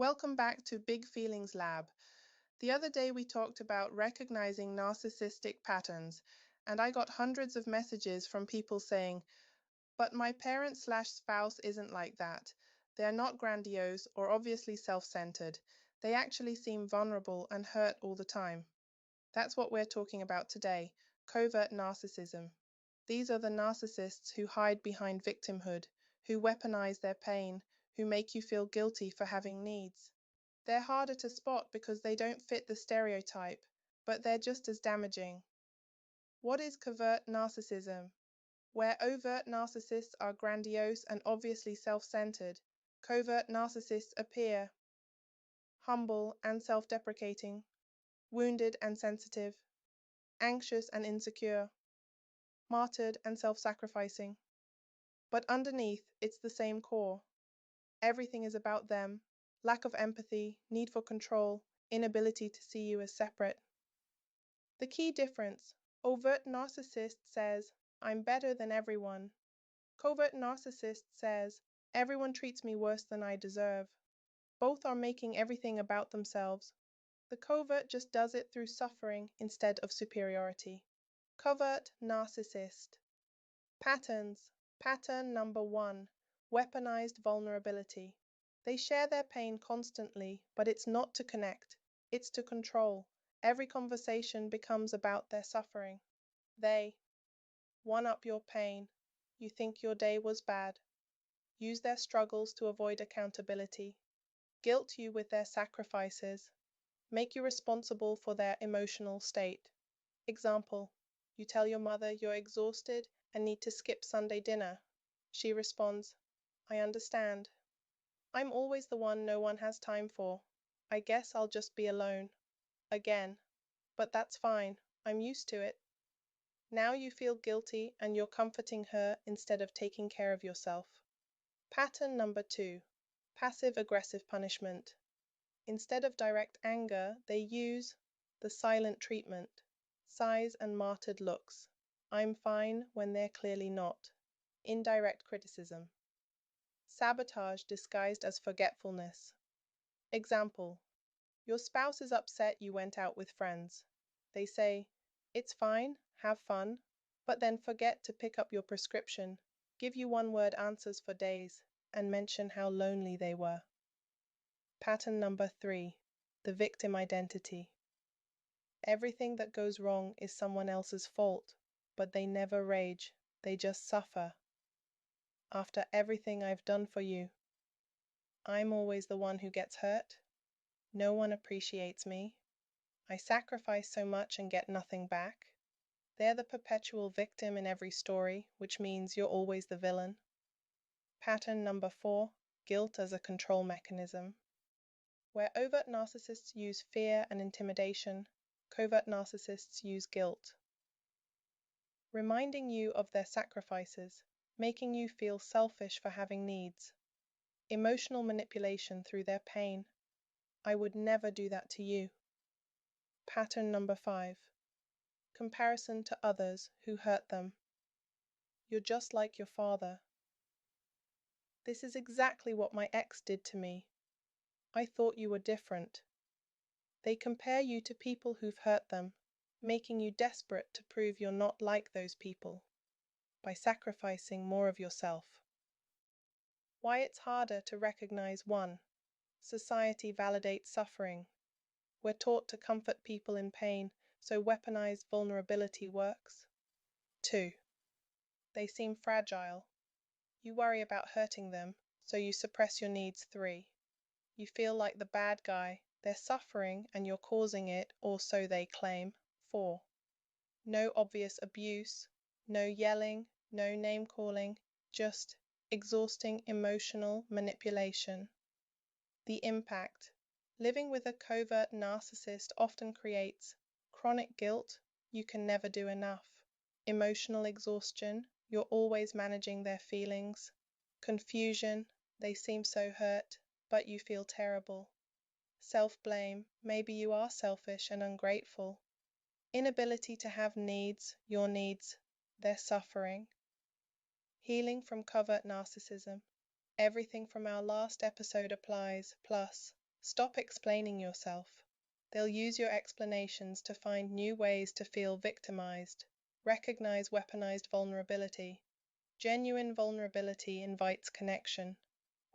Welcome back to Big Feelings Lab. The other day we talked about recognizing narcissistic patterns, and I got hundreds of messages from people saying, but my parent/spouse isn't like that. They're not grandiose or obviously self-centered. They actually seem vulnerable and hurt all the time. That's what we're talking about today, covert narcissism. These are the narcissists who hide behind victimhood, who weaponize their pain, who make you feel guilty for having needs. They're harder to spot because they don't fit the stereotype, but they're just as damaging. What is covert narcissism? Where overt narcissists are grandiose and obviously self-centered, covert narcissists appear humble and self-deprecating, wounded and sensitive, anxious and insecure, martyred and self-sacrificing. But underneath, it's the same core. Everything is about them, lack of empathy, need for control, inability to see you as separate. The key difference: overt narcissist says, I'm better than everyone. Covert narcissist says, everyone treats me worse than I deserve. Both are making everything about themselves. The covert just does it through suffering instead of superiority. Covert narcissist. Patterns. Pattern number 1. Weaponized vulnerability. They share their pain constantly, but it's not to connect, it's to control. Every conversation becomes about their suffering. They one up your pain. You think your day was bad. Use their struggles to avoid accountability. Guilt you with their sacrifices. Make you responsible for their emotional state. Example: you tell your mother you're exhausted and need to skip Sunday dinner. She responds, I understand. I'm always the one no one has time for. I guess I'll just be alone. Again. But that's fine. I'm used to it. Now you feel guilty and you're comforting her instead of taking care of yourself. Pattern number 2. Passive-aggressive punishment. Instead of direct anger, they use the silent treatment, sighs and martyred looks. I'm fine when they're clearly not. Indirect criticism. Sabotage disguised as forgetfulness. Example: your spouse is upset you went out with friends. They say, it's fine, have fun, but then forget to pick up your prescription, give you one-word answers for days, and mention how lonely they were. Pattern number 3. The victim identity. Everything that goes wrong is someone else's fault, but they never rage, they just suffer. After everything I've done for you, I'm always the one who gets hurt. No one appreciates me. I sacrifice so much and get nothing back. They're the perpetual victim in every story, which means you're always the villain. Pattern number 4. Guilt as a control mechanism. Where overt narcissists use fear and intimidation, covert narcissists use guilt. Reminding you of their sacrifices, making you feel selfish for having needs. Emotional manipulation through their pain. I would never do that to you. Pattern number 5. Comparison to others who hurt them. You're just like your father. This is exactly what my ex did to me. I thought you were different. They compare you to people who've hurt them, making you desperate to prove you're not like those people, by sacrificing more of yourself. Why it's harder to recognize 1. Society validates suffering. We're taught to comfort people in pain, so weaponized vulnerability works. 2. They seem fragile. You worry about hurting them, so you suppress your needs. 3. You feel like the bad guy. They're suffering and you're causing it, or so they claim. 4. No obvious abuse, no yelling, no name-calling, just exhausting emotional manipulation. The impact. Living with a covert narcissist often creates chronic guilt, you can never do enough. Emotional exhaustion, you're always managing their feelings. Confusion, they seem so hurt, but you feel terrible. Self-blame, maybe you are selfish and ungrateful. Inability to have needs, your needs, their suffering. Healing from covert narcissism. Everything from our last episode applies, plus Stop explaining yourself. They'll use your explanations to find new ways to feel victimized. Recognize weaponized vulnerability. Genuine vulnerability invites connection.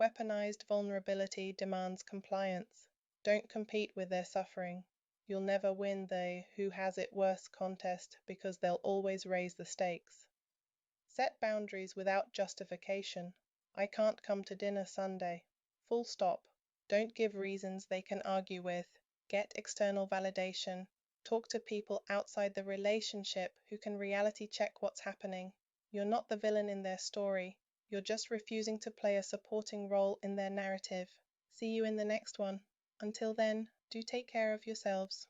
Weaponized vulnerability demands compliance. Don't compete with their suffering. You'll never win the who has it worse contest because they'll always raise the stakes. Set boundaries without justification. I can't come to dinner Sunday. Full stop. Don't give reasons they can argue with. Get external validation. Talk to people outside the relationship who can reality check what's happening. You're not the villain in their story. You're just refusing to play a supporting role in their narrative. See you in the next one. Until then, do take care of yourselves.